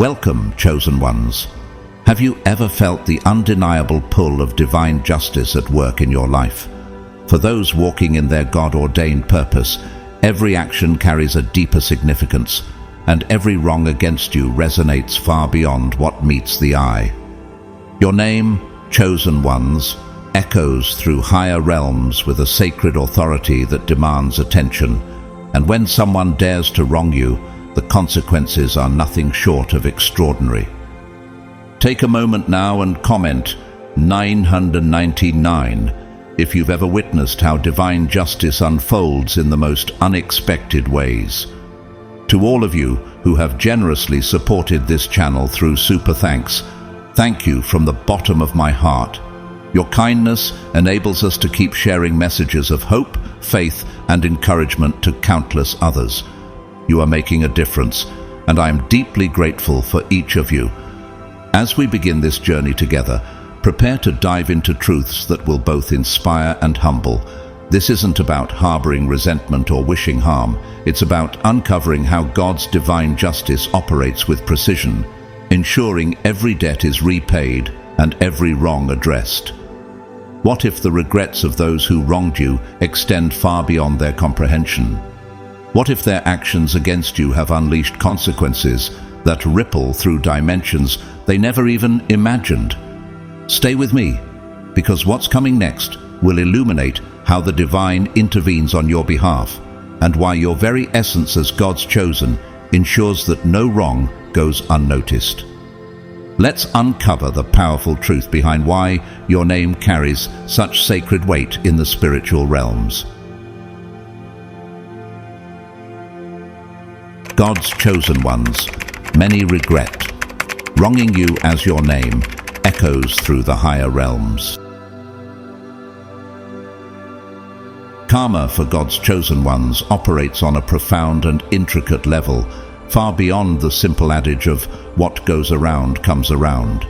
Welcome, chosen ones. Have you ever felt the undeniable pull of divine justice at work in your life? For those walking in their God-ordained purpose, every action carries a deeper significance, and every wrong against you resonates far beyond what meets the eye. Your name, chosen ones, echoes through higher realms with a sacred authority that demands attention, and when someone dares to wrong you, the consequences are nothing short of extraordinary. Take a moment now and comment 999 if you've ever witnessed how divine justice unfolds in the most unexpected ways. To all of you who have generously supported this channel through Super Thanks, thank you from the bottom of my heart. Your kindness enables us to keep sharing messages of hope, faith, and encouragement to countless others. You are making a difference, and I am deeply grateful for each of you. As we begin this journey together, prepare to dive into truths that will both inspire and humble. This isn't about harboring resentment or wishing harm. It's about uncovering how God's divine justice operates with precision, ensuring every debt is repaid and every wrong addressed. What if the regrets of those who wronged you extend far beyond their comprehension? What if their actions against you have unleashed consequences that ripple through dimensions they never even imagined? Stay with me, because what's coming next will illuminate how the divine intervenes on your behalf, and why your very essence as God's chosen ensures that no wrong goes unnoticed. Let's uncover the powerful truth behind why your name carries such sacred weight in the spiritual realms. God's chosen ones, many regret. Wronging you as your name echoes through the higher realms. Karma for God's chosen ones operates on a profound and intricate level, far beyond the simple adage of what goes around comes around.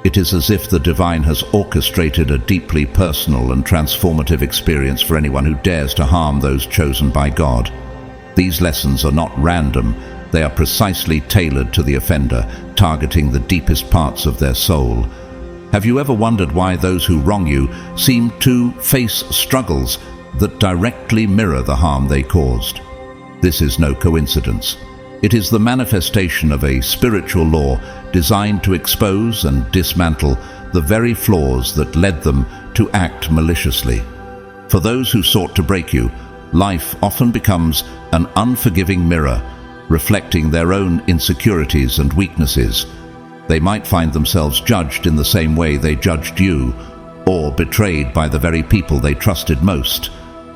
It is as if the divine has orchestrated a deeply personal and transformative experience for anyone who dares to harm those chosen by God. These lessons are not random. They are precisely tailored to the offender, targeting the deepest parts of their soul. Have you ever wondered why those who wrong you seem to face struggles that directly mirror the harm they caused? This is no coincidence. It is the manifestation of a spiritual law designed to expose and dismantle the very flaws that led them to act maliciously. For those who sought to break you, life often becomes an unforgiving mirror, reflecting their own insecurities and weaknesses. They might find themselves judged in the same way they judged you, or betrayed by the very people they trusted most.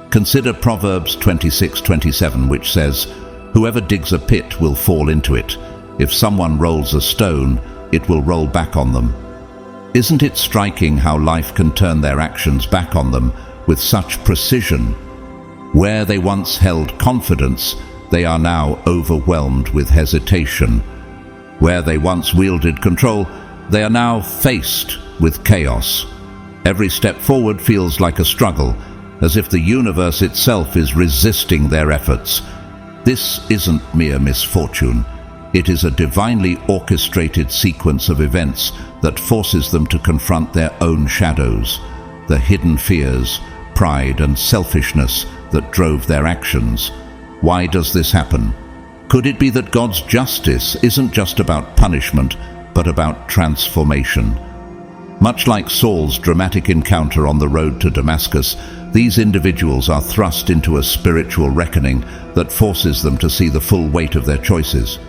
Consider Proverbs 26:27, which says, "Whoever digs a pit will fall into it. If someone rolls a stone, it will roll back on them." Isn't it striking how life can turn their actions back on them with such precision? Where they once held confidence, they are now overwhelmed with hesitation. Where they once wielded control, they are now faced with chaos. Every step forward feels like a struggle, as if the universe itself is resisting their efforts. This isn't mere misfortune. It is a divinely orchestrated sequence of events that forces them to confront their own shadows, the hidden fears, pride, and selfishness that drove their actions. Why does this happen? Could it be that God's justice isn't just about punishment, but about transformation? Much like Saul's dramatic encounter on the road to Damascus, these individuals are thrust into a spiritual reckoning that forces them to see the full weight of their choices.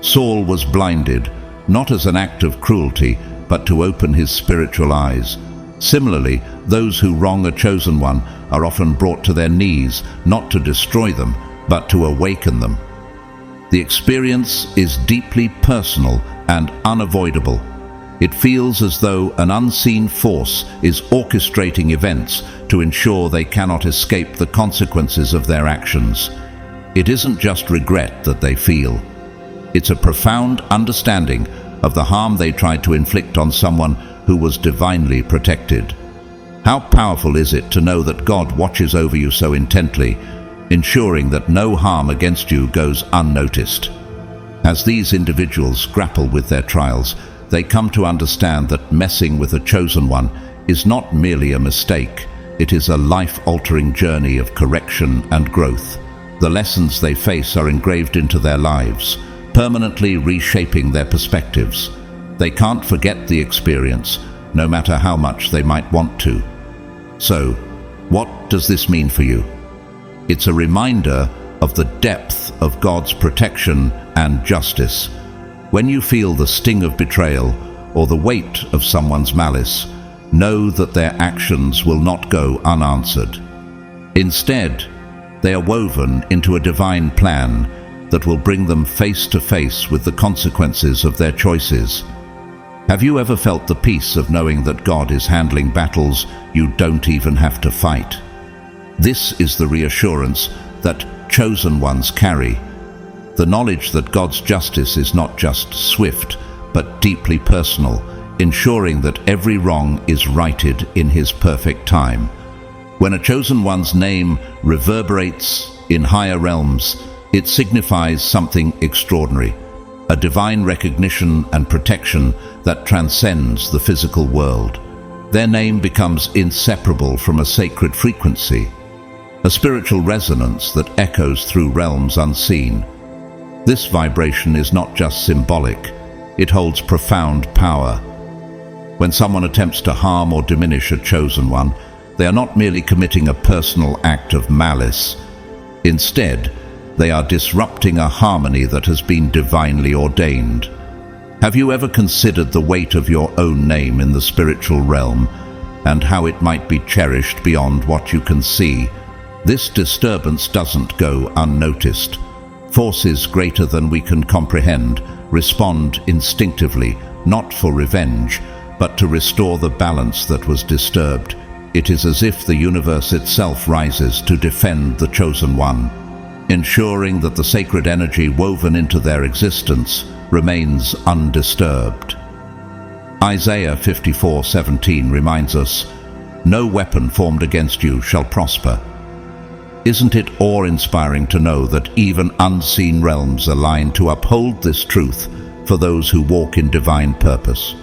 Saul was blinded, not as an act of cruelty, but to open his spiritual eyes. Similarly, those who wrong a chosen one are often brought to their knees, not to destroy them, but to awaken them. The experience is deeply personal and unavoidable. It feels as though an unseen force is orchestrating events to ensure they cannot escape the consequences of their actions. It isn't just regret that they feel. It's a profound understanding of the harm they tried to inflict on someone who was divinely protected. How powerful is it to know that God watches over you so intently, ensuring that no harm against you goes unnoticed? As these individuals grapple with their trials, they come to understand that messing with a chosen one is not merely a mistake, it is a life-altering journey of correction and growth. The lessons they face are engraved into their lives, permanently reshaping their perspectives. They can't forget the experience, no matter how much they might want to. So, what does this mean for you? It's a reminder of the depth of God's protection and justice. When you feel the sting of betrayal or the weight of someone's malice, know that their actions will not go unanswered. Instead, they are woven into a divine plan that will bring them face to face with the consequences of their choices. Have you ever felt the peace of knowing that God is handling battles you don't even have to fight? This is the reassurance that chosen ones carry. The knowledge that God's justice is not just swift, but deeply personal, ensuring that every wrong is righted in His perfect time. When a chosen one's name reverberates in higher realms, it signifies something extraordinary, a divine recognition and protection that transcends the physical world. Their name becomes inseparable from a sacred frequency, a spiritual resonance that echoes through realms unseen. This vibration is not just symbolic, it holds profound power. When someone attempts to harm or diminish a chosen one, they are not merely committing a personal act of malice. Instead, they are disrupting a harmony that has been divinely ordained. Have you ever considered the weight of your own name in the spiritual realm and how it might be cherished beyond what you can see? This disturbance doesn't go unnoticed. Forces greater than we can comprehend respond instinctively, not for revenge, but to restore the balance that was disturbed. It is as if the universe itself rises to defend the chosen one, ensuring that the sacred energy woven into their existence remains undisturbed. Isaiah 54:17 reminds us, "No weapon formed against you shall prosper." Isn't it awe-inspiring to know that even unseen realms align to uphold this truth for those who walk in divine purpose?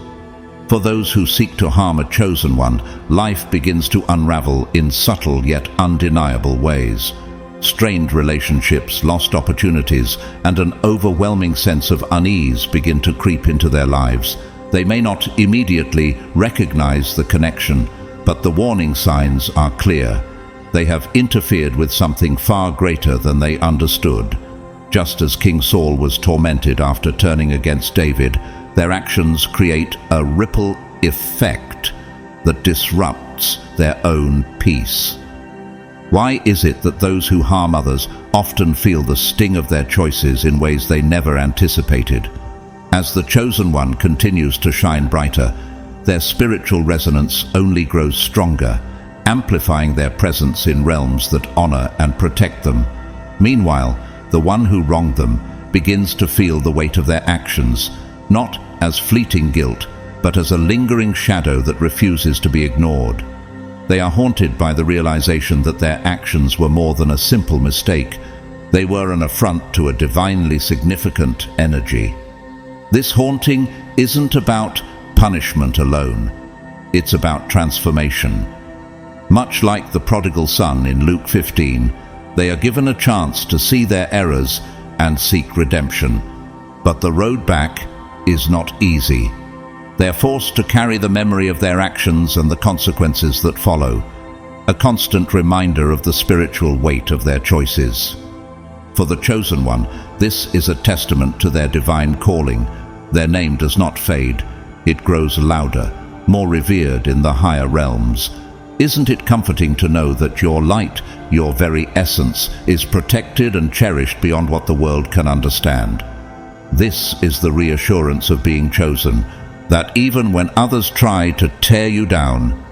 For those who seek to harm a chosen one, life begins to unravel in subtle yet undeniable ways. Strained relationships, lost opportunities, and an overwhelming sense of unease begin to creep into their lives. They may not immediately recognize the connection, but the warning signs are clear. They have interfered with something far greater than they understood. Just as King Saul was tormented after turning against David, their actions create a ripple effect that disrupts their own peace. Why is it that those who harm others often feel the sting of their choices in ways they never anticipated? As the chosen one continues to shine brighter, their spiritual resonance only grows stronger, amplifying their presence in realms that honor and protect them. Meanwhile, the one who wronged them begins to feel the weight of their actions, not as fleeting guilt, but as a lingering shadow that refuses to be ignored. They are haunted by the realization that their actions were more than a simple mistake. They were an affront to a divinely significant energy. This haunting isn't about punishment alone. It's about transformation. Much like the prodigal son in Luke 15, they are given a chance to see their errors and seek redemption. But the road back is not easy. They are forced to carry the memory of their actions and the consequences that follow, a constant reminder of the spiritual weight of their choices. For the chosen one, this is a testament to their divine calling. Their name does not fade. It grows louder, more revered in the higher realms. Isn't it comforting to know that your light, your very essence, is protected and cherished beyond what the world can understand? This is the reassurance of being chosen, that even when others try to tear you down,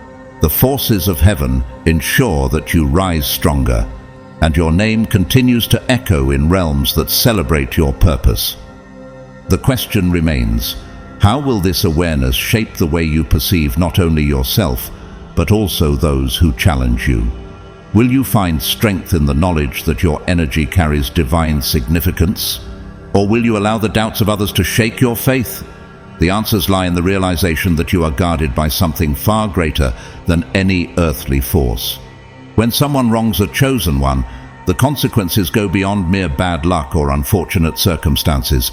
the forces of heaven ensure that you rise stronger, and your name continues to echo in realms that celebrate your purpose. The question remains, how will this awareness shape the way you perceive not only yourself, but also those who challenge you? Will you find strength in the knowledge that your energy carries divine significance? Or will you allow the doubts of others to shake your faith? The answers lie in the realization that you are guarded by something far greater than any earthly force. When someone wrongs a chosen one, the consequences go beyond mere bad luck or unfortunate circumstances.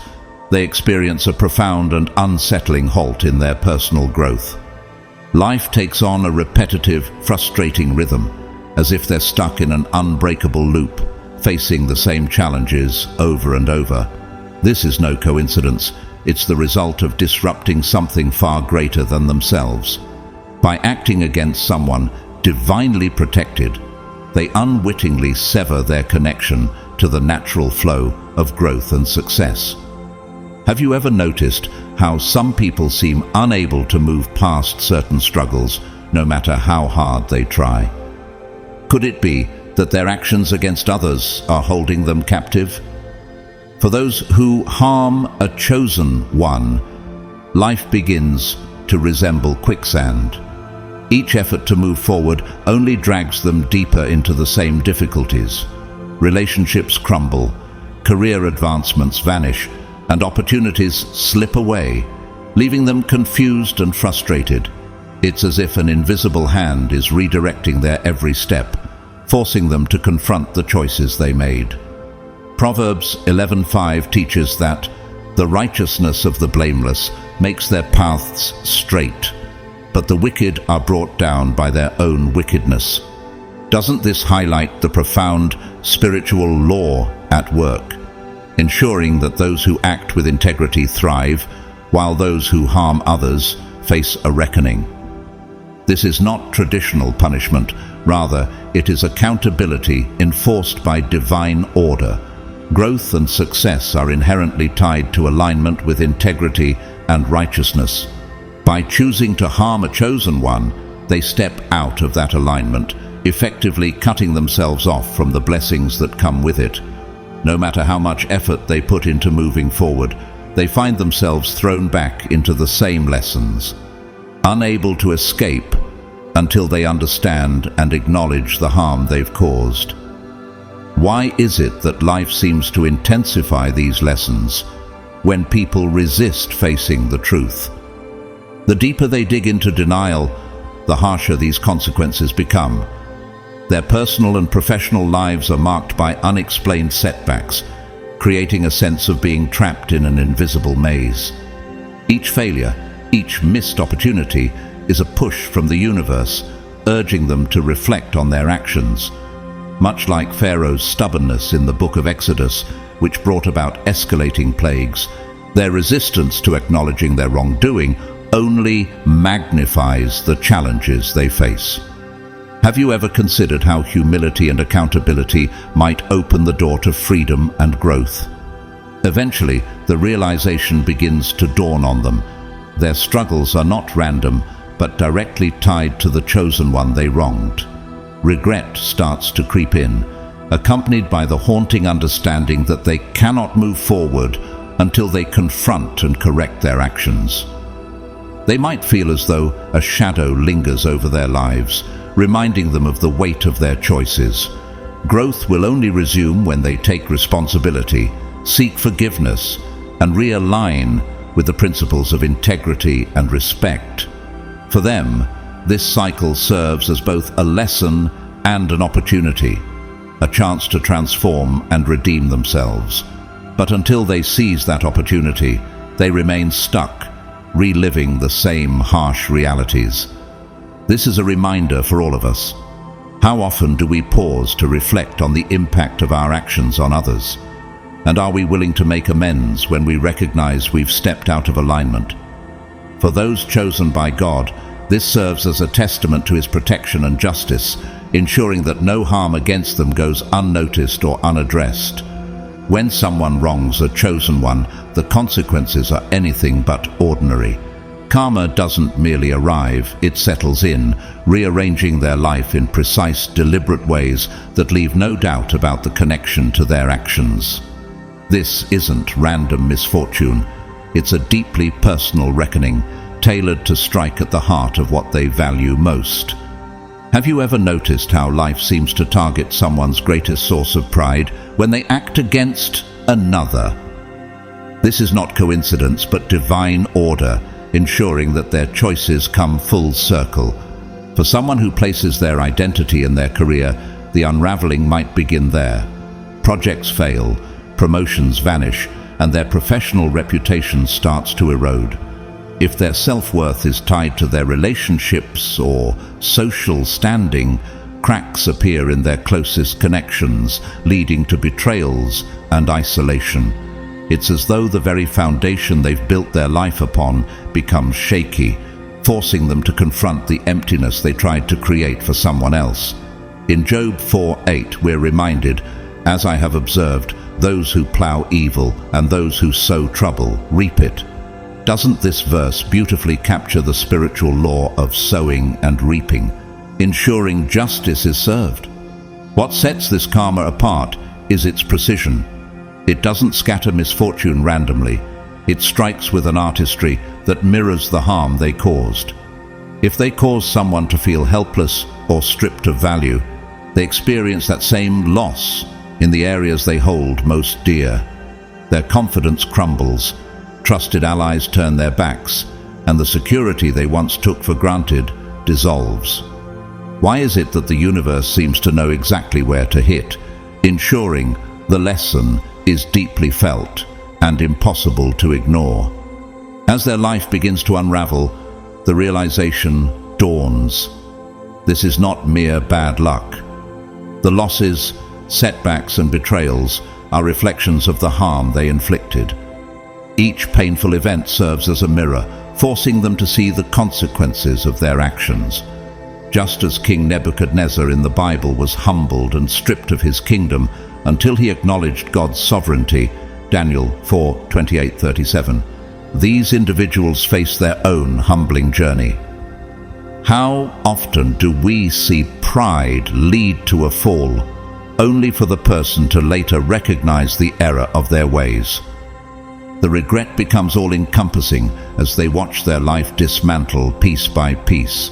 They experience a profound and unsettling halt in their personal growth. Life takes on a repetitive, frustrating rhythm, as if they're stuck in an unbreakable loop, facing the same challenges over and over. This is no coincidence. It's the result of disrupting something far greater than themselves. By acting against someone divinely protected, they unwittingly sever their connection to the natural flow of growth and success. Have you ever noticed how some people seem unable to move past certain struggles, no matter how hard they try? Could it be that their actions against others are holding them captive? For those who harm a chosen one, life begins to resemble quicksand. Each effort to move forward only drags them deeper into the same difficulties. Relationships crumble, career advancements vanish, and opportunities slip away, leaving them confused and frustrated. It's as if an invisible hand is redirecting their every step, forcing them to confront the choices they made. Proverbs 11:5 teaches that the righteousness of the blameless makes their paths straight, but the wicked are brought down by their own wickedness. Doesn't this highlight the profound spiritual law at work, ensuring that those who act with integrity thrive, while those who harm others face a reckoning? This is not traditional punishment, rather it is accountability enforced by divine order. Growth and success are inherently tied to alignment with integrity and righteousness. By choosing to harm a chosen one, they step out of that alignment, effectively cutting themselves off from the blessings that come with it. No matter how much effort they put into moving forward, they find themselves thrown back into the same lessons, unable to escape until they understand and acknowledge the harm they've caused. Why is it that life seems to intensify these lessons when people resist facing the truth? The deeper they dig into denial, the harsher these consequences become. Their personal and professional lives are marked by unexplained setbacks, creating a sense of being trapped in an invisible maze. Each failure, each missed opportunity, is a push from the universe, urging them to reflect on their actions. Much like Pharaoh's stubbornness in the book of Exodus, which brought about escalating plagues, their resistance to acknowledging their wrongdoing only magnifies the challenges they face. Have you ever considered how humility and accountability might open the door to freedom and growth? Eventually, the realization begins to dawn on them. Their struggles are not random, but directly tied to the chosen one they wronged. Regret starts to creep in, accompanied by the haunting understanding that they cannot move forward until they confront and correct their actions. They might feel as though a shadow lingers over their lives, reminding them of the weight of their choices. Growth will only resume when they take responsibility, seek forgiveness, and realign with the principles of integrity and respect. For them, this cycle serves as both a lesson and an opportunity, a chance to transform and redeem themselves. But until they seize that opportunity, they remain stuck, reliving the same harsh realities. This is a reminder for all of us. How often do we pause to reflect on the impact of our actions on others? And are we willing to make amends when we recognize we've stepped out of alignment? For those chosen by God, this serves as a testament to His protection and justice, ensuring that no harm against them goes unnoticed or unaddressed. When someone wrongs a chosen one, the consequences are anything but ordinary. Karma doesn't merely arrive, it settles in, rearranging their life in precise, deliberate ways that leave no doubt about the connection to their actions. This isn't random misfortune. It's a deeply personal reckoning, tailored to strike at the heart of what they value most. Have you ever noticed how life seems to target someone's greatest source of pride when they act against another? This is not coincidence, but divine order, ensuring that their choices come full circle. For someone who places their identity in their career, the unraveling might begin there. Projects fail, promotions vanish, and their professional reputation starts to erode. If their self-worth is tied to their relationships or social standing, cracks appear in their closest connections, leading to betrayals and isolation. It's as though the very foundation they've built their life upon becomes shaky, forcing them to confront the emptiness they tried to create for someone else. In Job 4:8, we're reminded, "As I have observed, those who plow evil and those who sow trouble reap it." Doesn't this verse beautifully capture the spiritual law of sowing and reaping, ensuring justice is served? What sets this karma apart is its precision. It doesn't scatter misfortune randomly. It strikes with an artistry that mirrors the harm they caused. If they cause someone to feel helpless or stripped of value, they experience that same loss in the areas they hold most dear. Their confidence crumbles, trusted allies turn their backs, and the security they once took for granted dissolves. Why is it that the universe seems to know exactly where to hit, ensuring the lesson is deeply felt and impossible to ignore? As their life begins to unravel, the realization dawns. This is not mere bad luck. The losses, setbacks, and betrayals are reflections of the harm they inflicted. Each painful event serves as a mirror, forcing them to see the consequences of their actions. Just as King Nebuchadnezzar in the Bible was humbled and stripped of his kingdom until he acknowledged God's sovereignty, Daniel 4:28-37, these individuals face their own humbling journey. How often do we see pride lead to a fall, only for the person to later recognize the error of their ways? The regret becomes all-encompassing as they watch their life dismantle piece by piece.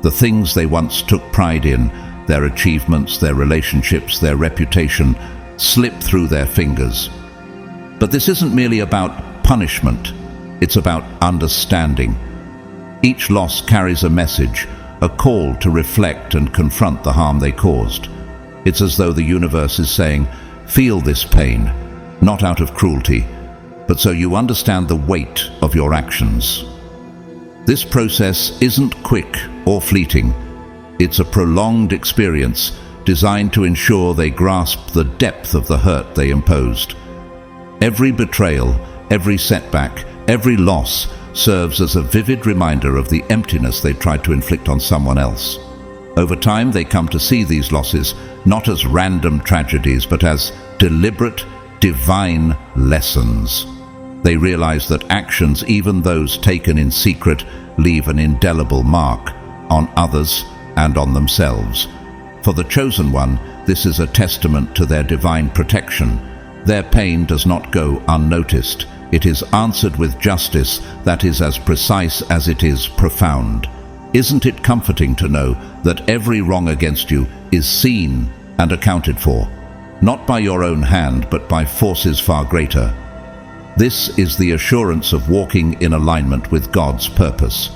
The things they once took pride in, their achievements, their relationships, their reputation, slip through their fingers. But this isn't merely about punishment, it's about understanding. Each loss carries a message, a call to reflect and confront the harm they caused. It's as though the universe is saying, feel this pain, not out of cruelty, but so you understand the weight of your actions. This process isn't quick or fleeting. It's a prolonged experience designed to ensure they grasp the depth of the hurt they imposed. Every betrayal, every setback, every loss serves as a vivid reminder of the emptiness they tried to inflict on someone else. Over time, they come to see these losses not as random tragedies, but as deliberate, divine lessons. They realize that actions, even those taken in secret, leave an indelible mark on others and on themselves. For the chosen one, this is a testament to their divine protection. Their pain does not go unnoticed. It is answered with justice that is as precise as it is profound. Isn't it comforting to know that every wrong against you is seen and accounted for, not by your own hand, but by forces far greater? This is the assurance of walking in alignment with God's purpose,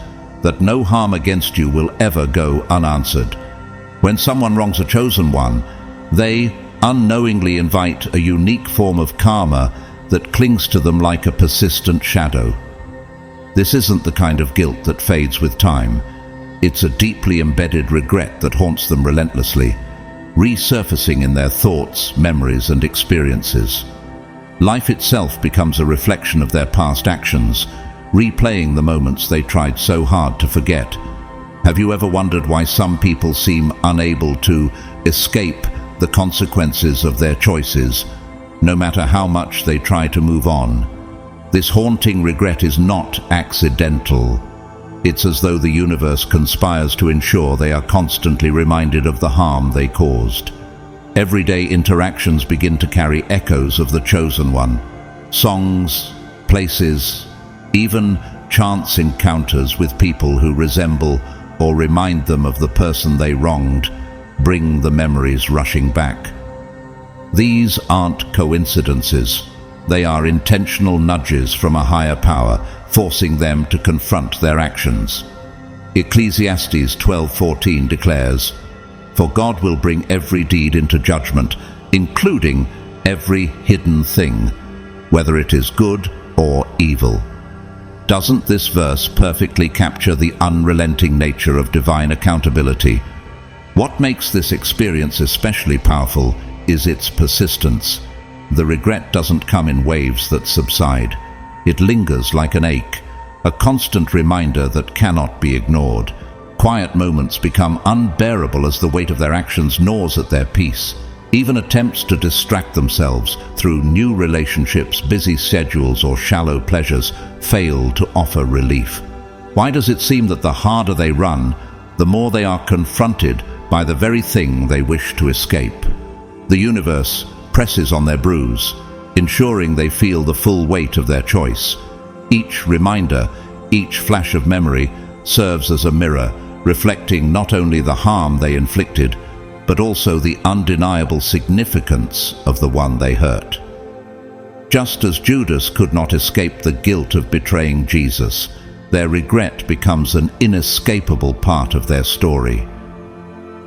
that no harm against you will ever go unanswered. When someone wrongs a chosen one, they unknowingly invite a unique form of karma that clings to them like a persistent shadow. This isn't the kind of guilt that fades with time. It's a deeply embedded regret that haunts them relentlessly, resurfacing in their thoughts, memories, and experiences. Life itself becomes a reflection of their past actions, replaying the moments they tried so hard to forget. Have you ever wondered why some people seem unable to escape the consequences of their choices, no matter how much they try to move on? This haunting regret is not accidental. It's as though the universe conspires to ensure they are constantly reminded of the harm they caused. Everyday interactions begin to carry echoes of the chosen one. Songs, places, even chance encounters with people who resemble or remind them of the person they wronged bring the memories rushing back. These aren't coincidences. They are intentional nudges from a higher power, forcing them to confront their actions. Ecclesiastes 12:14 declares, "For God will bring every deed into judgment, including every hidden thing, whether it is good or evil." Doesn't this verse perfectly capture the unrelenting nature of divine accountability? What makes this experience especially powerful is its persistence. The regret doesn't come in waves that subside. It lingers like an ache, a constant reminder that cannot be ignored. Quiet moments become unbearable as the weight of their actions gnaws at their peace. Even attempts to distract themselves through new relationships, busy schedules, or shallow pleasures fail to offer relief. Why does it seem that the harder they run, the more they are confronted by the very thing they wish to escape? The universe presses on their bruise, ensuring they feel the full weight of their choice. Each reminder, each flash of memory serves as a mirror, reflecting not only the harm they inflicted, but also the undeniable significance of the one they hurt. Just as Judas could not escape the guilt of betraying Jesus, their regret becomes an inescapable part of their story.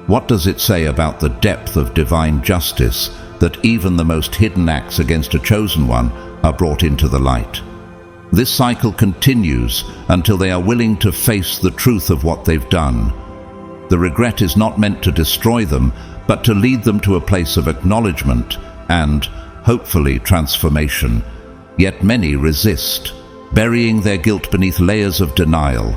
What does it say about the depth of divine justice that even the most hidden acts against a chosen one are brought into the light? This cycle continues until they are willing to face the truth of what they've done. The regret is not meant to destroy them, but to lead them to a place of acknowledgement and, hopefully, transformation. Yet many resist, burying their guilt beneath layers of denial.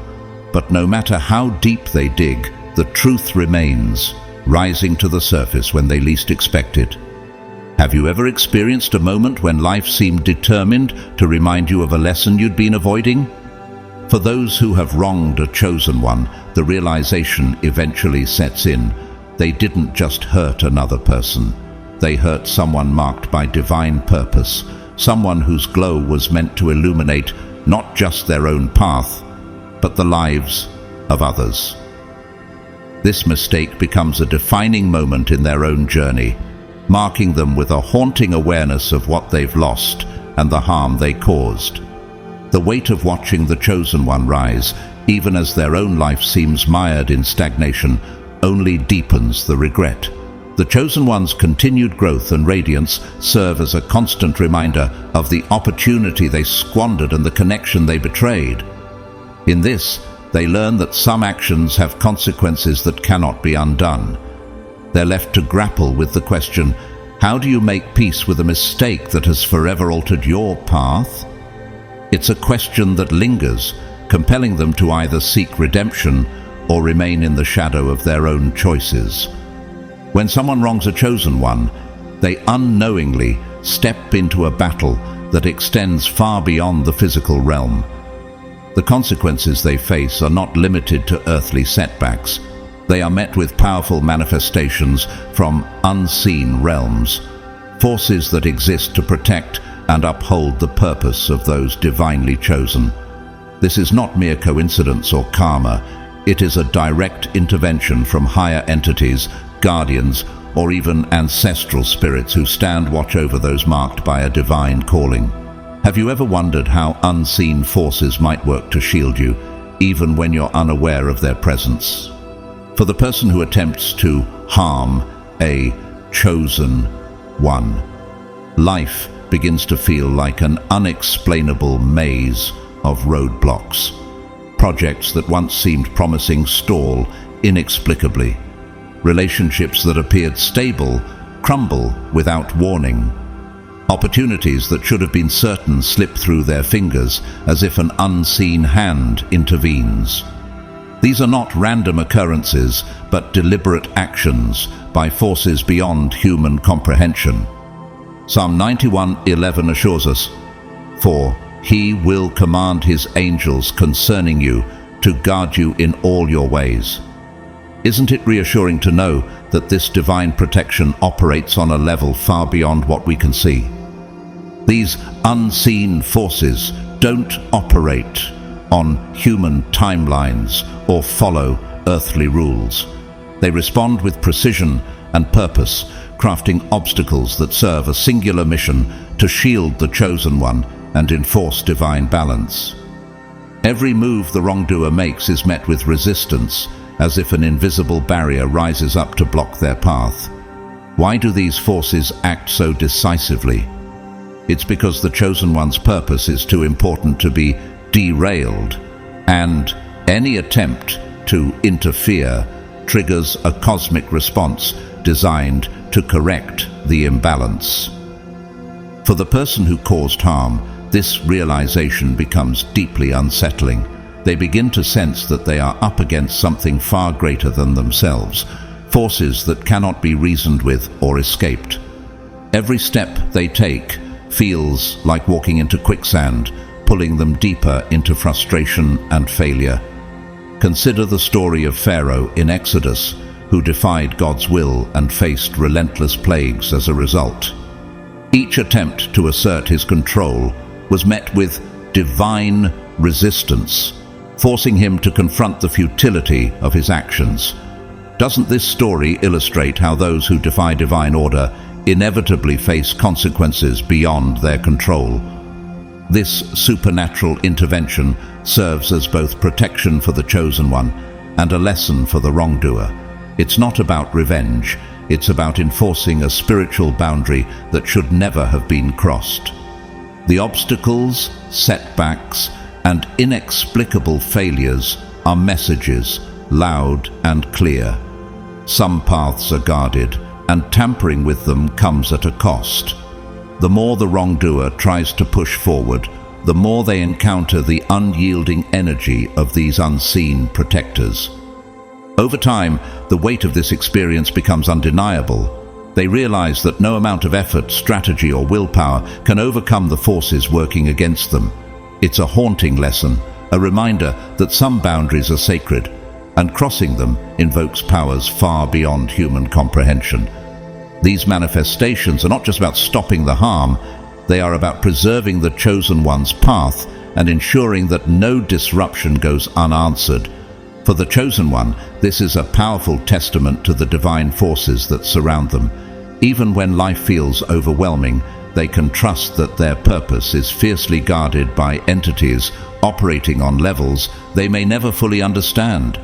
But no matter how deep they dig, the truth remains, rising to the surface when they least expect it. Have you ever experienced a moment when life seemed determined to remind you of a lesson you'd been avoiding? For those who have wronged a chosen one, the realization eventually sets in. They didn't just hurt another person. They hurt someone marked by divine purpose, someone whose glow was meant to illuminate not just their own path, but the lives of others. This mistake becomes a defining moment in their own journey, marking them with a haunting awareness of what they've lost and the harm they caused. The weight of watching the chosen one rise, even as their own life seems mired in stagnation, only deepens the regret. The chosen one's continued growth and radiance serve as a constant reminder of the opportunity they squandered and the connection they betrayed. In this, they learn that some actions have consequences that cannot be undone. They're left to grapple with the question, how do you make peace with a mistake that has forever altered your path? It's a question that lingers, compelling them to either seek redemption or remain in the shadow of their own choices. When someone wrongs a chosen one, they unknowingly step into a battle that extends far beyond the physical realm. The consequences they face are not limited to earthly setbacks. They are met with powerful manifestations from unseen realms, forces that exist to protect and uphold the purpose of those divinely chosen. This is not mere coincidence or karma. It is a direct intervention from higher entities, guardians, or even ancestral spirits who stand watch over those marked by a divine calling. Have you ever wondered how unseen forces might work to shield you, even when you're unaware of their presence? For the person who attempts to harm a chosen one, life begins to feel like an unexplainable maze of roadblocks. Projects that once seemed promising stall inexplicably. Relationships that appeared stable crumble without warning. Opportunities that should have been certain slip through their fingers as if an unseen hand intervenes. These are not random occurrences, but deliberate actions by forces beyond human comprehension. Psalm 91:11 assures us, "For he will command his angels concerning you to guard you in all your ways." Isn't it reassuring to know that this divine protection operates on a level far beyond what we can see? These unseen forces don't operate on human timelines or follow earthly rules. They respond with precision and purpose, crafting obstacles that serve a singular mission to shield the chosen one and enforce divine balance. Every move the wrongdoer makes is met with resistance, as if an invisible barrier rises up to block their path. Why do these forces act so decisively? It's because the chosen one's purpose is too important to be derailed, and any attempt to interfere triggers a cosmic response designed to correct the imbalance. For the person who caused harm, this realization becomes deeply unsettling. They begin to sense that they are up against something far greater than themselves, forces that cannot be reasoned with or escaped. Every step they take feels like walking into quicksand, pulling them deeper into frustration and failure. Consider the story of Pharaoh in Exodus, who defied God's will and faced relentless plagues as a result. Each attempt to assert his control was met with divine resistance, forcing him to confront the futility of his actions. Doesn't this story illustrate how those who defy divine order inevitably face consequences beyond their control? This supernatural intervention serves as both protection for the chosen one and a lesson for the wrongdoer. It's not about revenge, it's about enforcing a spiritual boundary that should never have been crossed. The obstacles, setbacks, and inexplicable failures are messages, loud and clear. Some paths are guarded, and tampering with them comes at a cost. The more the wrongdoer tries to push forward, the more they encounter the unyielding energy of these unseen protectors. Over time, the weight of this experience becomes undeniable. They realize that no amount of effort, strategy, or willpower can overcome the forces working against them. It's a haunting lesson, a reminder that some boundaries are sacred, and crossing them invokes powers far beyond human comprehension. These manifestations are not just about stopping the harm, they are about preserving the chosen one's path and ensuring that no disruption goes unanswered. For the chosen one, this is a powerful testament to the divine forces that surround them. Even when life feels overwhelming, they can trust that their purpose is fiercely guarded by entities operating on levels they may never fully understand.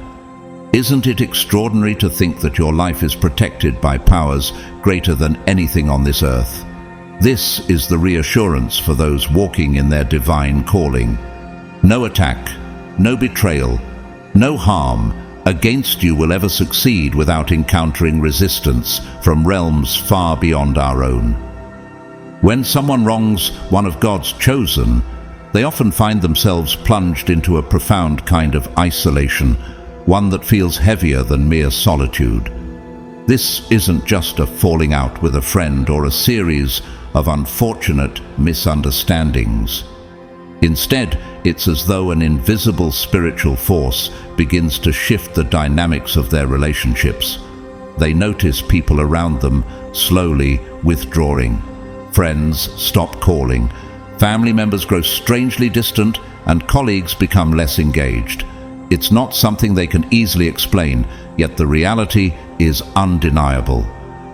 Isn't it extraordinary to think that your life is protected by powers greater than anything on this earth? This is the reassurance for those walking in their divine calling. No attack, no betrayal, no harm against you will ever succeed without encountering resistance from realms far beyond our own. When someone wrongs one of God's chosen, they often find themselves plunged into a profound kind of isolation, one that feels heavier than mere solitude. This isn't just a falling out with a friend or a series of unfortunate misunderstandings. Instead, it's as though an invisible spiritual force begins to shift the dynamics of their relationships. They notice people around them slowly withdrawing. Friends stop calling, family members grow strangely distant, and colleagues become less engaged. It's not something they can easily explain, yet the reality is undeniable.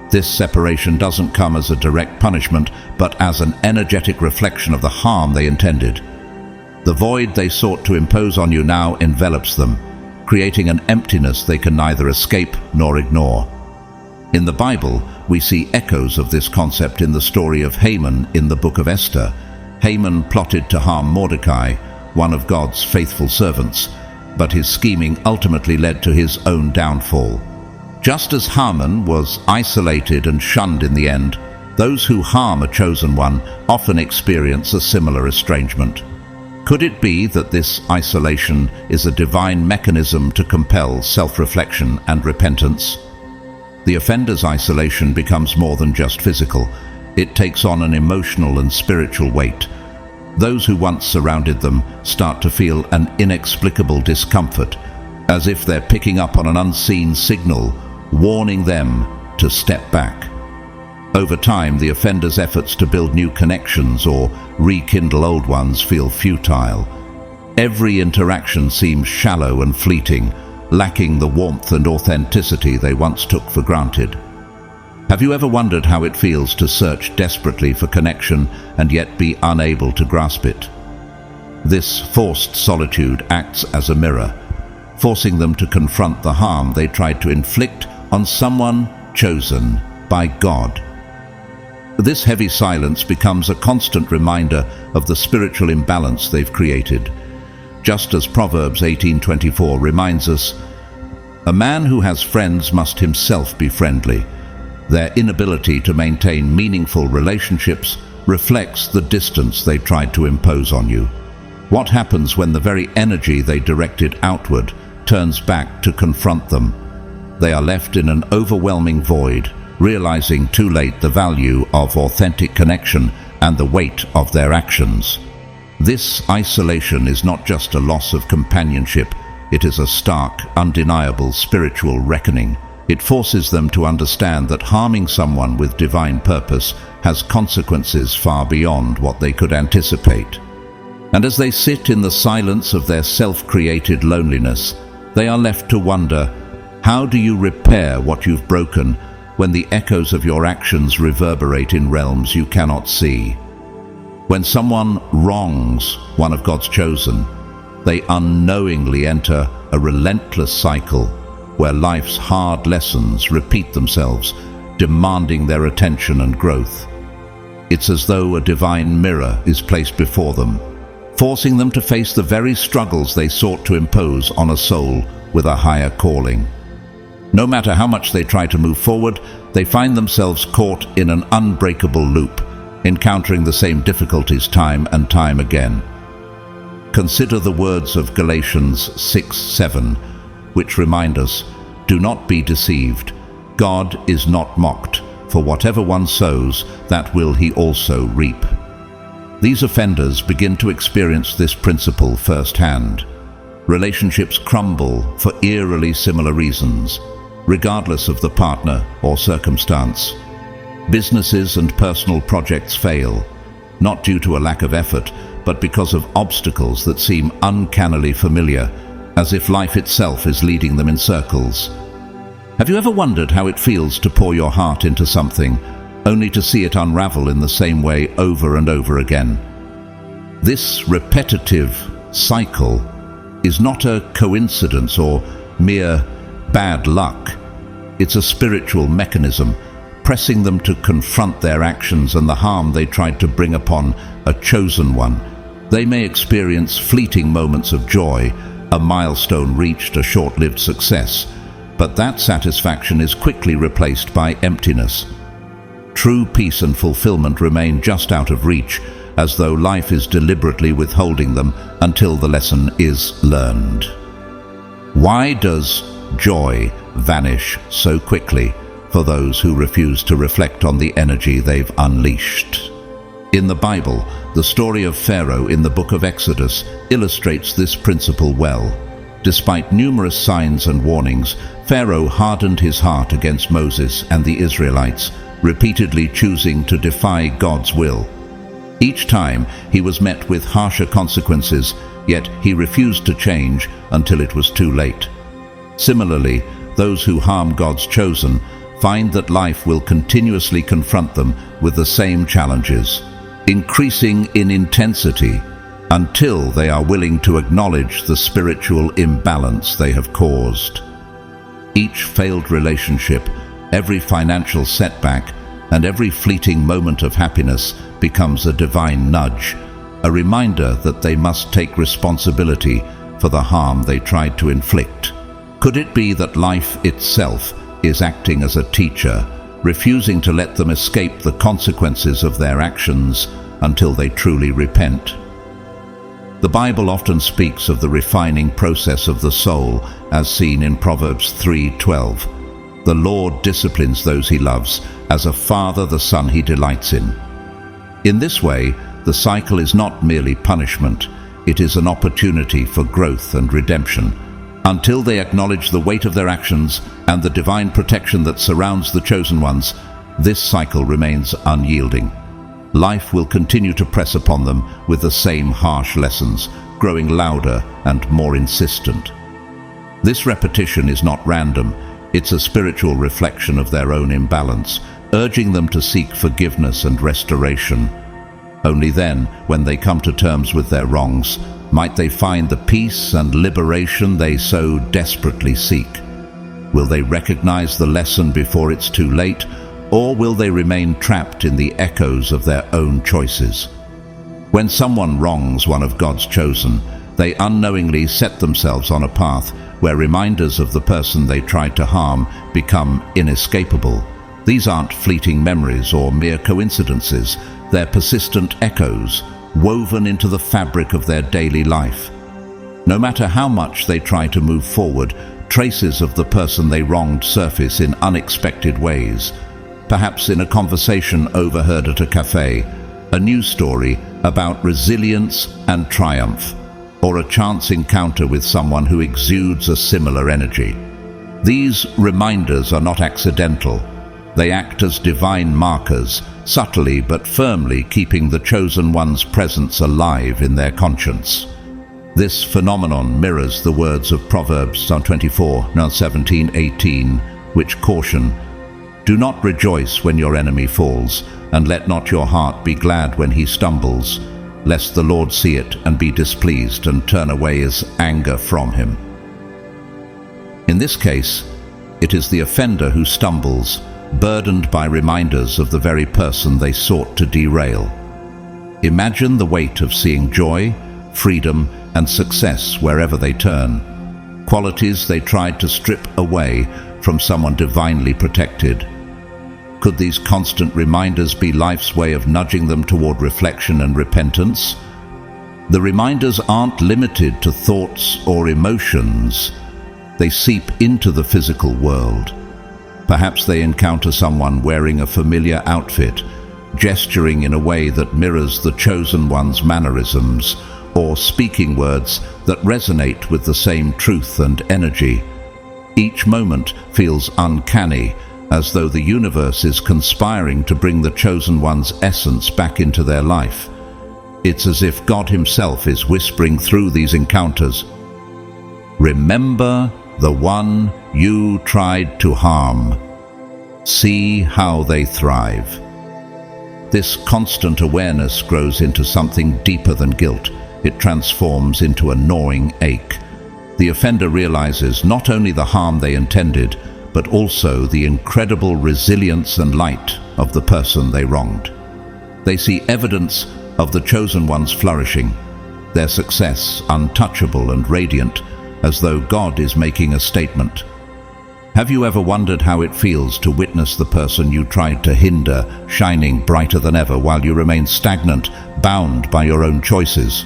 This separation doesn't come as a direct punishment, but as an energetic reflection of the harm they intended. The void they sought to impose on you now envelops them, creating an emptiness they can neither escape nor ignore. In the Bible, we see echoes of this concept in the story of Haman in the book of Esther. Haman plotted to harm Mordecai, one of God's faithful servants, but his scheming ultimately led to his own downfall. Just as Haman was isolated and shunned in the end, those who harm a chosen one often experience a similar estrangement. Could it be that this isolation is a divine mechanism to compel self-reflection and repentance? The offender's isolation becomes more than just physical. It takes on an emotional and spiritual weight. Those who once surrounded them start to feel an inexplicable discomfort, as if they're picking up on an unseen signal, warning them to step back. Over time, the offender's efforts to build new connections or rekindle old ones feel futile. Every interaction seems shallow and fleeting, lacking the warmth and authenticity they once took for granted. Have you ever wondered how it feels to search desperately for connection and yet be unable to grasp it? This forced solitude acts as a mirror, forcing them to confront the harm they tried to inflict on someone chosen by God. This heavy silence becomes a constant reminder of the spiritual imbalance they've created. Just as Proverbs 18:24 reminds us, "A man who has friends must himself be friendly." Their inability to maintain meaningful relationships reflects the distance they tried to impose on you. What happens when the very energy they directed outward turns back to confront them? They are left in an overwhelming void, realizing too late the value of authentic connection and the weight of their actions. This isolation is not just a loss of companionship, it is a stark, undeniable spiritual reckoning. It forces them to understand that harming someone with divine purpose has consequences far beyond what they could anticipate. And as they sit in the silence of their self-created loneliness, they are left to wonder, how do you repair what you've broken when the echoes of your actions reverberate in realms you cannot see? When someone wrongs one of God's chosen, they unknowingly enter a relentless cycle where life's hard lessons repeat themselves, demanding their attention and growth. It's as though a divine mirror is placed before them, forcing them to face the very struggles they sought to impose on a soul with a higher calling. No matter how much they try to move forward, they find themselves caught in an unbreakable loop, encountering the same difficulties time and time again. Consider the words of Galatians 6:7, which remind us, "Do not be deceived. God is not mocked, for whatever one sows, that will he also reap." These offenders begin to experience this principle firsthand. Relationships crumble for eerily similar reasons, regardless of the partner or circumstance. Businesses and personal projects fail, not due to a lack of effort, but because of obstacles that seem uncannily familiar, as if life itself is leading them in circles. Have you ever wondered how it feels to pour your heart into something, only to see it unravel in the same way over and over again? This repetitive cycle is not a coincidence or mere bad luck. It's a spiritual mechanism, pressing them to confront their actions and the harm they tried to bring upon a chosen one. They may experience fleeting moments of joy, a milestone reached, a short-lived success, but that satisfaction is quickly replaced by emptiness. True peace and fulfillment remain just out of reach, as though life is deliberately withholding them until the lesson is learned. Why does joy vanish so quickly for those who refuse to reflect on the energy they've unleashed? In the Bible, the story of Pharaoh in the book of Exodus illustrates this principle well. Despite numerous signs and warnings, Pharaoh hardened his heart against Moses and the Israelites, repeatedly choosing to defy God's will. Each time he was met with harsher consequences, yet he refused to change until it was too late. Similarly, those who harm God's chosen find that life will continuously confront them with the same challenges, increasing in intensity until they are willing to acknowledge the spiritual imbalance they have caused. Each failed relationship, every financial setback, and every fleeting moment of happiness becomes a divine nudge, a reminder that they must take responsibility for the harm they tried to inflict. Could it be that life itself is acting as a teacher, refusing to let them escape the consequences of their actions until they truly repent? The Bible often speaks of the refining process of the soul, as seen in Proverbs 3:12. The Lord disciplines those he loves, as a father the son he delights in. In this way, the cycle is not merely punishment, it is an opportunity for growth and redemption. Until they acknowledge the weight of their actions and the divine protection that surrounds the chosen ones, this cycle remains unyielding. Life will continue to press upon them with the same harsh lessons, growing louder and more insistent. This repetition is not random, it's a spiritual reflection of their own imbalance, urging them to seek forgiveness and restoration. Only then, when they come to terms with their wrongs, might they find the peace and liberation they so desperately seek. Will they recognize the lesson before it's too late, or will they remain trapped in the echoes of their own choices? When someone wrongs one of God's chosen, they unknowingly set themselves on a path where reminders of the person they tried to harm become inescapable. These aren't fleeting memories or mere coincidences. They're persistent echoes, woven into the fabric of their daily life. No matter how much they try to move forward, traces of the person they wronged surface in unexpected ways. Perhaps in a conversation overheard at a cafe, a news story about resilience and triumph, or a chance encounter with someone who exudes a similar energy. These reminders are not accidental. They act as divine markers, subtly but firmly keeping the chosen one's presence alive in their conscience. This phenomenon mirrors the words of Proverbs 24:17-18, which caution, "Do not rejoice when your enemy falls, and let not your heart be glad when he stumbles, lest the Lord see it and be displeased and turn away his anger from him." In this case, it is the offender who stumbles, burdened by reminders of the very person they sought to derail. Imagine the weight of seeing joy, freedom, and success wherever they turn, qualities they tried to strip away from someone divinely protected. Could these constant reminders be life's way of nudging them toward reflection and repentance? The reminders aren't limited to thoughts or emotions. They seep into the physical world. Perhaps they encounter someone wearing a familiar outfit, gesturing in a way that mirrors the chosen one's mannerisms, or speaking words that resonate with the same truth and energy. Each moment feels uncanny, as though the universe is conspiring to bring the chosen one's essence back into their life. It's as if God himself is whispering through these encounters, "Remember the one you tried to harm. See how they thrive." This constant awareness grows into something deeper than guilt. It transforms into a gnawing ache. The offender realizes not only the harm they intended, but also the incredible resilience and light of the person they wronged. They see evidence of the chosen one's flourishing, their success untouchable and radiant, as though God is making a statement. Have you ever wondered how it feels to witness the person you tried to hinder shining brighter than ever while you remain stagnant, bound by your own choices?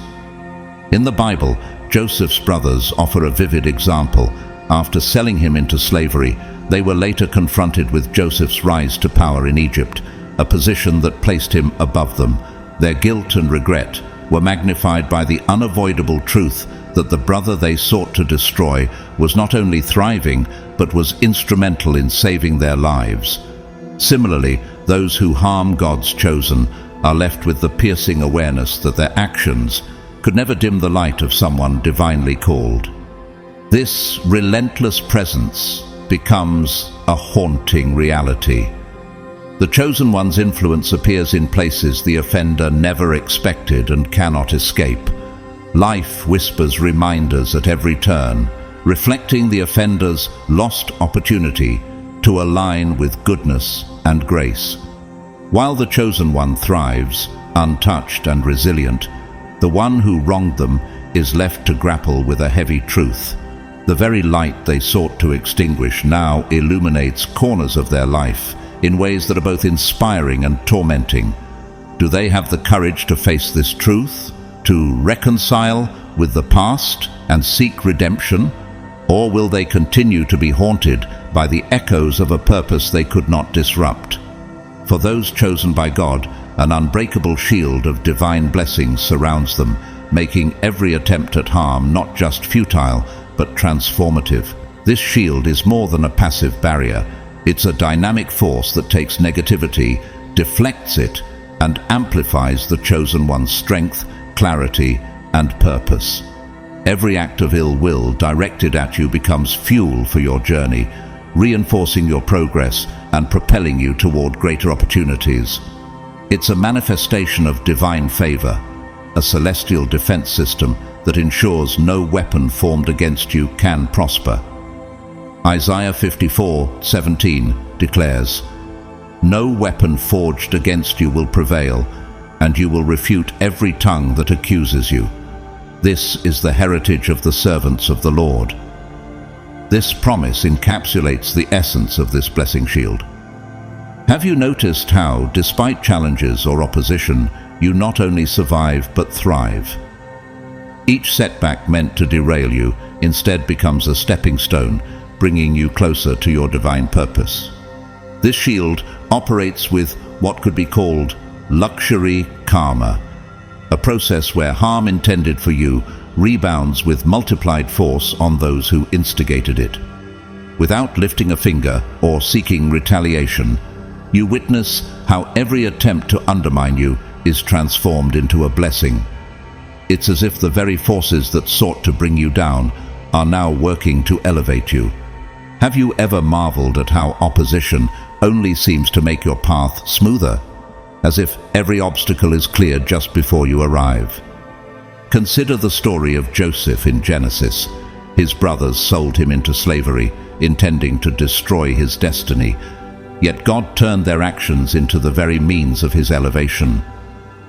In the Bible, Joseph's brothers offer a vivid example. After selling him into slavery, they were later confronted with Joseph's rise to power in Egypt, a position that placed him above them. Their guilt and regret were magnified by the unavoidable truth that the brother they sought to destroy was not only thriving, but was instrumental in saving their lives. Similarly, those who harm God's chosen are left with the piercing awareness that their actions could never dim the light of someone divinely called. This relentless presence becomes a haunting reality. The chosen one's influence appears in places the offender never expected and cannot escape. Life whispers reminders at every turn, reflecting the offender's lost opportunity to align with goodness and grace. While the chosen one thrives, untouched and resilient, the one who wronged them is left to grapple with a heavy truth. The very light they sought to extinguish now illuminates corners of their life in ways that are both inspiring and tormenting. Do they have the courage to face this truth, to reconcile with the past and seek redemption? Or will they continue to be haunted by the echoes of a purpose they could not disrupt? For those chosen by God, an unbreakable shield of divine blessings surrounds them, making every attempt at harm not just futile, but transformative. This shield is more than a passive barrier. It's a dynamic force that takes negativity, deflects it, and amplifies the chosen one's strength, clarity, and purpose. Every act of ill will directed at you becomes fuel for your journey, reinforcing your progress and propelling you toward greater opportunities. It's a manifestation of divine favor, a celestial defense system that ensures no weapon formed against you can prosper. Isaiah 54:17 declares, "No weapon forged against you will prevail, and you will refute every tongue that accuses you. This is the heritage of the servants of the Lord." This promise encapsulates the essence of this blessing shield. Have you noticed how, despite challenges or opposition, you not only survive but thrive? Each setback meant to derail you instead becomes a stepping stone, bringing you closer to your divine purpose. This shield operates with what could be called luxury karma, a process where harm intended for you rebounds with multiplied force on those who instigated it. Without lifting a finger or seeking retaliation, you witness how every attempt to undermine you is transformed into a blessing. It's as if the very forces that sought to bring you down are now working to elevate you. Have you ever marveled at how opposition only seems to make your path smoother, as if every obstacle is cleared just before you arrive? Consider the story of Joseph in Genesis. His brothers sold him into slavery, intending to destroy his destiny. Yet God turned their actions into the very means of his elevation.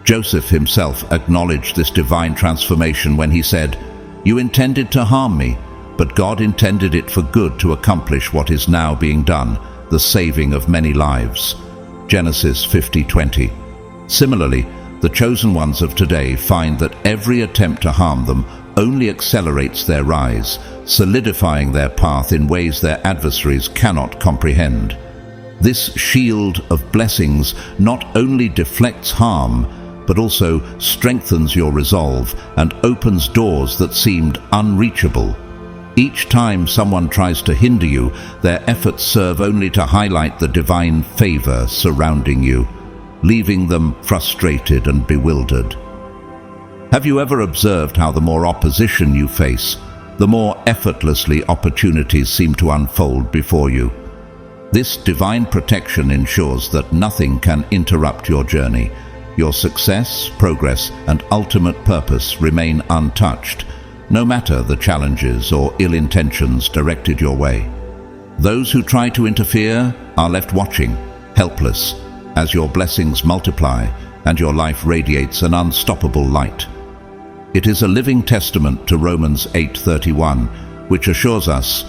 Joseph himself acknowledged this divine transformation when he said, "You intended to harm me, but God intended it for good to accomplish what is now being done, the saving of many lives." Genesis 50:20. Similarly, the chosen ones of today find that every attempt to harm them only accelerates their rise, solidifying their path in ways their adversaries cannot comprehend. This shield of blessings not only deflects harm, but also strengthens your resolve and opens doors that seemed unreachable. Each time someone tries to hinder you, their efforts serve only to highlight the divine favor surrounding you, leaving them frustrated and bewildered. Have you ever observed how the more opposition you face, the more effortlessly opportunities seem to unfold before you? This divine protection ensures that nothing can interrupt your journey. Your success, progress, and ultimate purpose remain untouched, no matter the challenges or ill intentions directed your way. Those who try to interfere are left watching, helpless, as your blessings multiply and your life radiates an unstoppable light. It is a living testament to Romans 8:31, which assures us,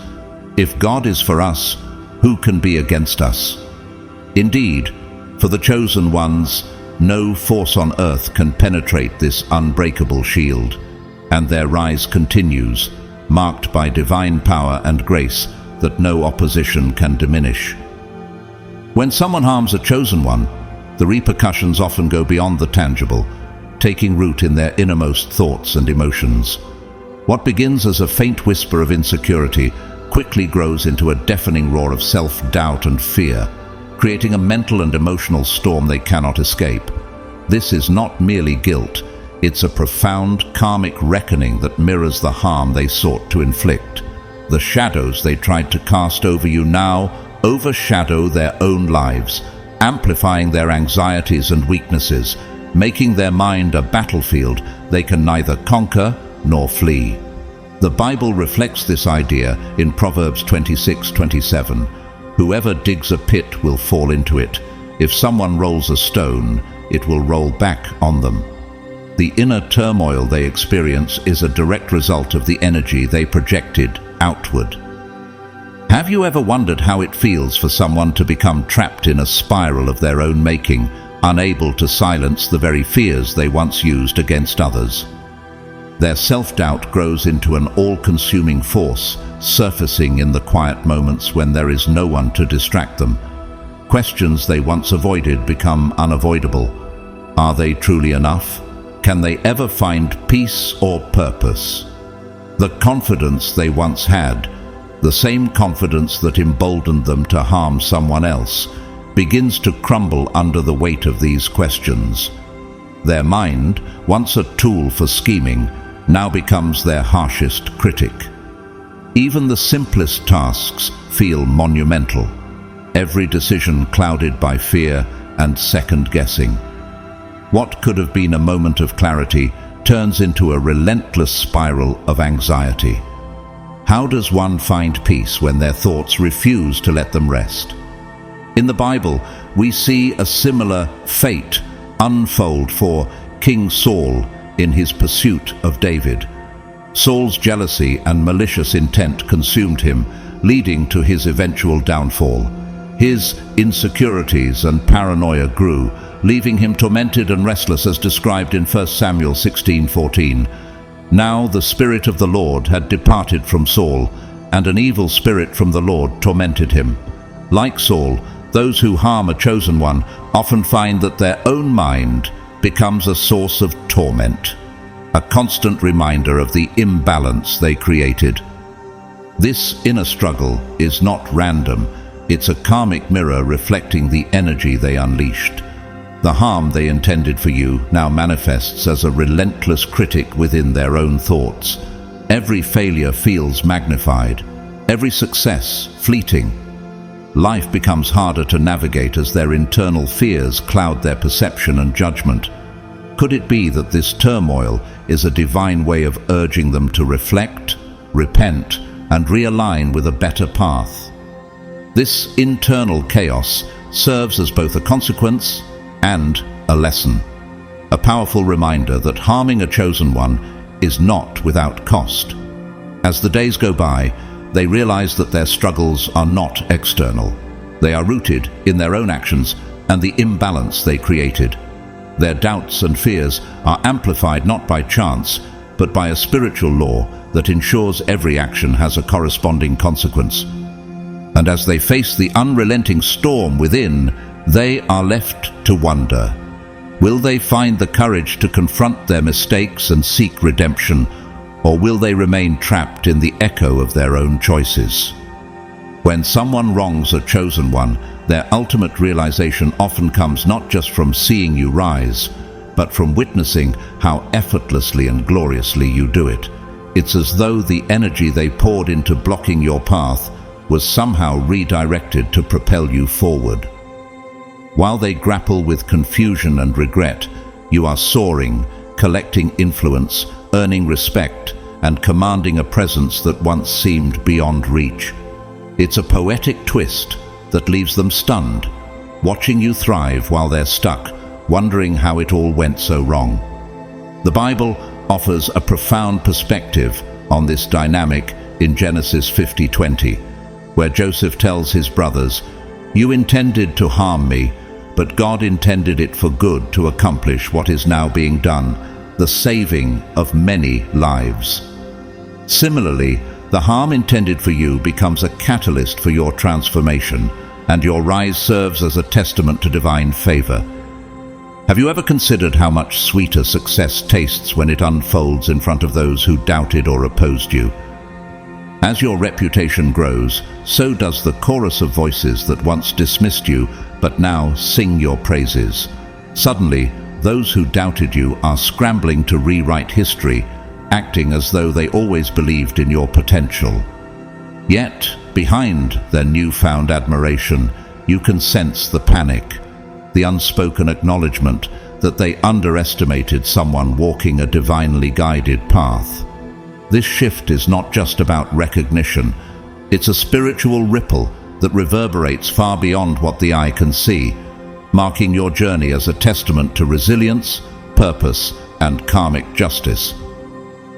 "If God is for us, who can be against us?" Indeed, for the chosen ones, no force on earth can penetrate this unbreakable shield, and their rise continues, marked by divine power and grace that no opposition can diminish. When someone harms a chosen one, the repercussions often go beyond the tangible, taking root in their innermost thoughts and emotions. What begins as a faint whisper of insecurity quickly grows into a deafening roar of self-doubt and fear, creating a mental and emotional storm they cannot escape. This is not merely guilt, it's a profound karmic reckoning that mirrors the harm they sought to inflict. The shadows they tried to cast over you now overshadow their own lives, amplifying their anxieties and weaknesses, making their mind a battlefield they can neither conquer nor flee. The Bible reflects this idea in Proverbs 26:27. Whoever digs a pit will fall into it. If someone rolls a stone, it will roll back on them. The inner turmoil they experience is a direct result of the energy they projected outward. Have you ever wondered how it feels for someone to become trapped in a spiral of their own making, unable to silence the very fears they once used against others? Their self-doubt grows into an all-consuming force, surfacing in the quiet moments when there is no one to distract them. Questions they once avoided become unavoidable. Are they truly enough? Can they ever find peace or purpose? The confidence they once had, the same confidence that emboldened them to harm someone else, begins to crumble under the weight of these questions. Their mind, once a tool for scheming, now becomes their harshest critic. Even the simplest tasks feel monumental, every decision clouded by fear and second-guessing. What could have been a moment of clarity turns into a relentless spiral of anxiety. How does one find peace when their thoughts refuse to let them rest? In the Bible, we see a similar fate unfold for King Saul in his pursuit of David. Saul's jealousy and malicious intent consumed him, leading to his eventual downfall. His insecurities and paranoia grew, leaving him tormented and restless as described in 1 Samuel 16:14. Now the Spirit of the Lord had departed from Saul, and an evil spirit from the Lord tormented him. Like Saul, those who harm a chosen one often find that their own mind becomes a source of torment, a constant reminder of the imbalance they created. This inner struggle is not random, it's a karmic mirror reflecting the energy they unleashed. The harm they intended for you now manifests as a relentless critic within their own thoughts. Every failure feels magnified, every success fleeting. Life becomes harder to navigate as their internal fears cloud their perception and judgment. Could it be that this turmoil is a divine way of urging them to reflect, repent, and realign with a better path? This internal chaos serves as both a consequence and a lesson, a powerful reminder that harming a chosen one is not without cost. As the days go by, they realize that their struggles are not external. They are rooted in their own actions and the imbalance they created. Their doubts and fears are amplified not by chance, but by a spiritual law that ensures every action has a corresponding consequence. And as they face the unrelenting storm within, they are left to wonder. Will they find the courage to confront their mistakes and seek redemption, or will they remain trapped in the echo of their own choices? When someone wrongs a chosen one, their ultimate realization often comes not just from seeing you rise, but from witnessing how effortlessly and gloriously you do it. It's as though the energy they poured into blocking your path was somehow redirected to propel you forward. While they grapple with confusion and regret, you are soaring, collecting influence, earning respect, and commanding a presence that once seemed beyond reach. It's a poetic twist that leaves them stunned, watching you thrive while they're stuck, wondering how it all went so wrong. The Bible offers a profound perspective on this dynamic in Genesis 50:20, where Joseph tells his brothers, "You intended to harm me, but God intended it for good to accomplish what is now being done, the saving of many lives." Similarly, the harm intended for you becomes a catalyst for your transformation, and your rise serves as a testament to divine favor. Have you ever considered how much sweeter success tastes when it unfolds in front of those who doubted or opposed you? As your reputation grows, so does the chorus of voices that once dismissed you but now sing your praises. Suddenly, those who doubted you are scrambling to rewrite history, acting as though they always believed in your potential. Yet, behind their newfound admiration, you can sense the panic, the unspoken acknowledgement that they underestimated someone walking a divinely guided path. This shift is not just about recognition, it's a spiritual ripple that reverberates far beyond what the eye can see, marking your journey as a testament to resilience, purpose, and karmic justice.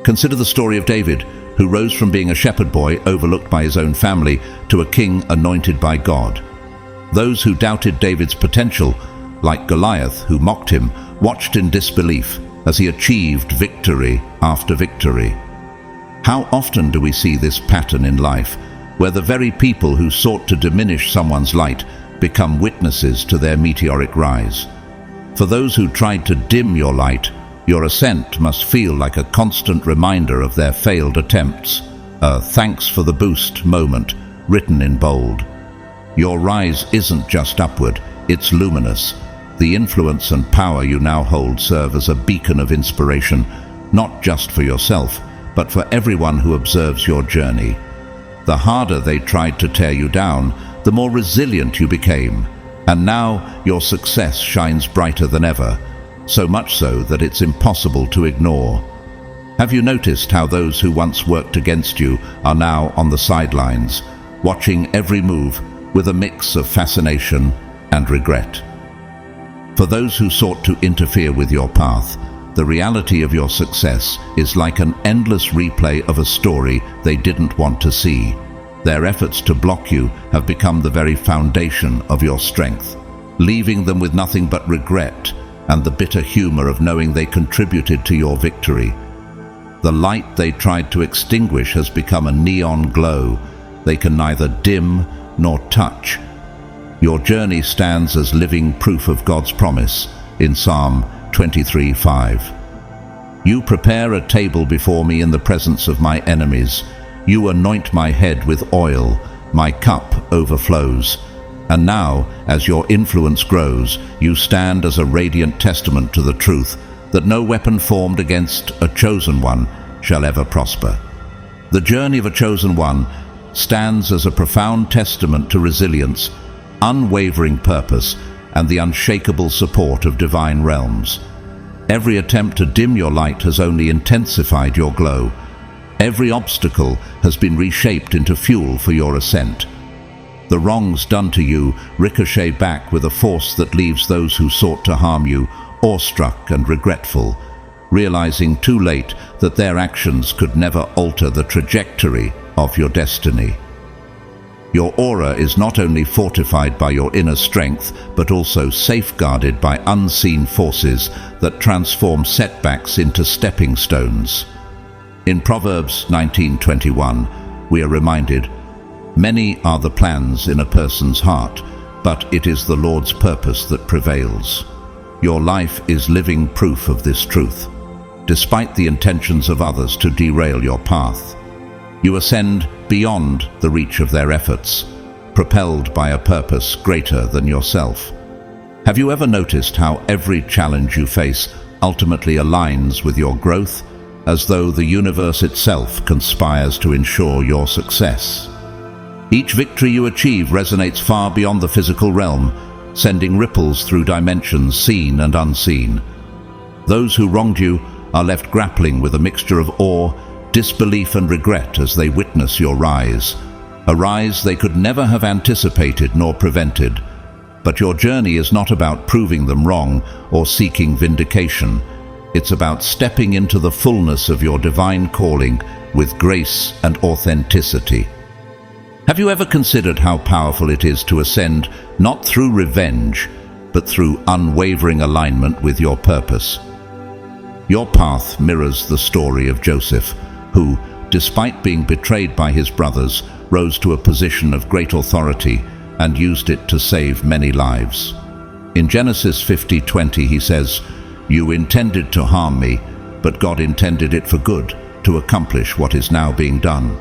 Consider the story of David, who rose from being a shepherd boy overlooked by his own family to a king anointed by God. Those who doubted David's potential, like Goliath, who mocked him, watched in disbelief as he achieved victory after victory. How often do we see this pattern in life, where the very people who sought to diminish someone's light become witnesses to their meteoric rise? For those who tried to dim your light, your ascent must feel like a constant reminder of their failed attempts, a thanks for the boost moment written in bold. Your rise isn't just upward, it's luminous. The influence and power you now hold serve as a beacon of inspiration, not just for yourself, but for everyone who observes your journey. The harder they tried to tear you down, the more resilient you became. And now your success shines brighter than ever, so much so that it's impossible to ignore. Have you noticed how those who once worked against you are now on the sidelines, watching every move with a mix of fascination and regret? For those who sought to interfere with your path, the reality of your success is like an endless replay of a story they didn't want to see. Their efforts to block you have become the very foundation of your strength, leaving them with nothing but regret and the bitter humor of knowing they contributed to your victory. The light they tried to extinguish has become a neon glow they can neither dim nor touch. Your journey stands as living proof of God's promise in Psalm 23:5. You prepare a table before me in the presence of my enemies. You anoint my head with oil, my cup overflows. And now, as your influence grows, you stand as a radiant testament to the truth that no weapon formed against a chosen one shall ever prosper. The journey of a chosen one stands as a profound testament to resilience, unwavering purpose, and the unshakable support of divine realms. Every attempt to dim your light has only intensified your glow. Every obstacle has been reshaped into fuel for your ascent. The wrongs done to you ricochet back with a force that leaves those who sought to harm you awestruck and regretful, realizing too late that their actions could never alter the trajectory of your destiny. Your aura is not only fortified by your inner strength, but also safeguarded by unseen forces that transform setbacks into stepping stones. In Proverbs 19:21, we are reminded, "Many are the plans in a person's heart, but it is the Lord's purpose that prevails." Your life is living proof of this truth. Despite the intentions of others to derail your path, you ascend beyond the reach of their efforts, propelled by a purpose greater than yourself. Have you ever noticed how every challenge you face ultimately aligns with your growth, as though the universe itself conspires to ensure your success? Each victory you achieve resonates far beyond the physical realm, sending ripples through dimensions seen and unseen. Those who wronged you are left grappling with a mixture of awe, disbelief and regret as they witness your rise, a rise they could never have anticipated nor prevented. But your journey is not about proving them wrong or seeking vindication. It's about stepping into the fullness of your divine calling with grace and authenticity. Have you ever considered how powerful it is to ascend not through revenge, but through unwavering alignment with your purpose? Your path mirrors the story of Joseph, who, despite being betrayed by his brothers, rose to a position of great authority and used it to save many lives. In Genesis 50:20 he says, "You intended to harm me, but God intended it for good, to accomplish what is now being done."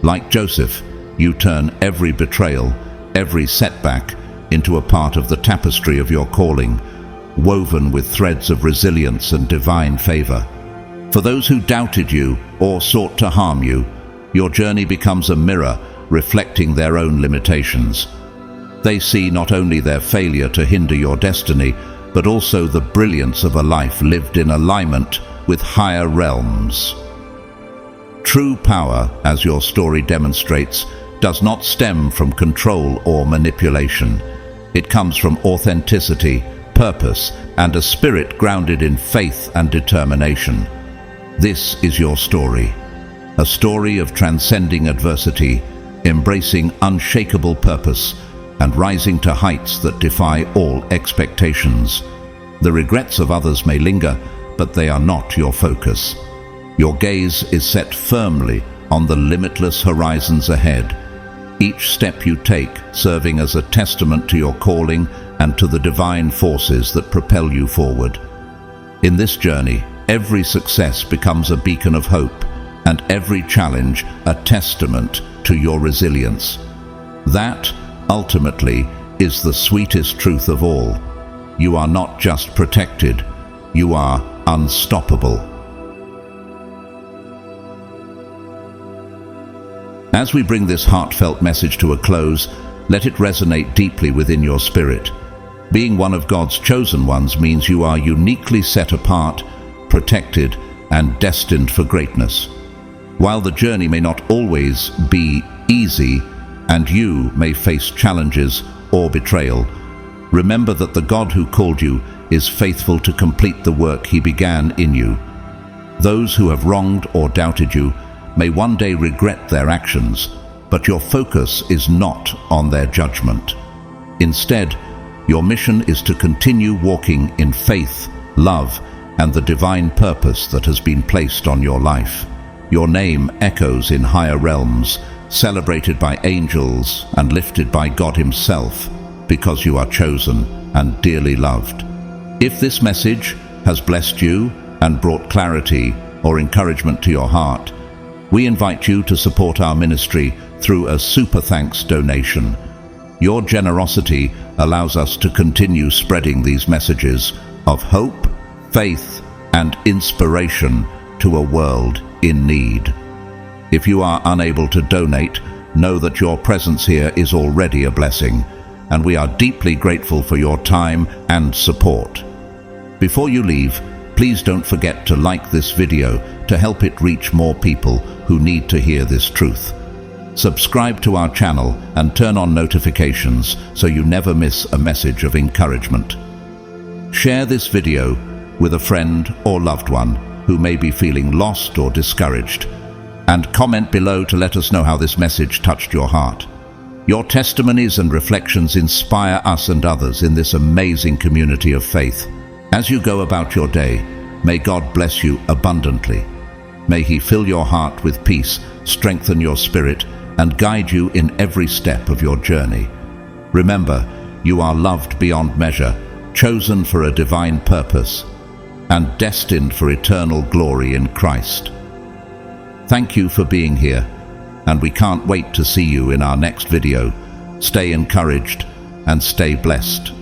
Like Joseph, you turn every betrayal, every setback, into a part of the tapestry of your calling, woven with threads of resilience and divine favor. For those who doubted you or sought to harm you, your journey becomes a mirror reflecting their own limitations. They see not only their failure to hinder your destiny, but also the brilliance of a life lived in alignment with higher realms. True power, as your story demonstrates, does not stem from control or manipulation. It comes from authenticity, purpose, and a spirit grounded in faith and determination. This is your story, a story of transcending adversity, embracing unshakable purpose, and rising to heights that defy all expectations. The regrets of others may linger, but they are not your focus. Your gaze is set firmly on the limitless horizons ahead, each step you take serving as a testament to your calling and to the divine forces that propel you forward. In this journey, every success becomes a beacon of hope, and every challenge a testament to your resilience. That, ultimately, is the sweetest truth of all. You are not just protected, you are unstoppable. As we bring this heartfelt message to a close, let it resonate deeply within your spirit. Being one of God's chosen ones means you are uniquely set apart, protected, and destined for greatness. While the journey may not always be easy, and you may face challenges or betrayal, remember that the God who called you is faithful to complete the work He began in you. Those who have wronged or doubted you may one day regret their actions, but your focus is not on their judgment. Instead, your mission is to continue walking in faith, love, and the divine purpose that has been placed on your life. Your name echoes in higher realms, celebrated by angels and lifted by God Himself, because you are chosen and dearly loved. If this message has blessed you and brought clarity or encouragement to your heart, we invite you to support our ministry through a super thanks donation. Your generosity allows us to continue spreading these messages of hope, faith, and inspiration to a world in need. If you are unable to donate, know that your presence here is already a blessing, and we are deeply grateful for your time and support. Before you leave, please don't forget to like this video to help it reach more people who need to hear this truth. Subscribe to our channel and turn on notifications so you never miss a message of encouragement. Share this video with a friend or loved one who may be feeling lost or discouraged, and comment below to let us know how this message touched your heart. Your testimonies and reflections inspire us and others in this amazing community of faith. As you go about your day, may God bless you abundantly. May He fill your heart with peace, strengthen your spirit, and guide you in every step of your journey. Remember, you are loved beyond measure, chosen for a divine purpose, and destined for eternal glory in Christ. Thank you for being here, and we can't wait to see you in our next video. Stay encouraged and stay blessed.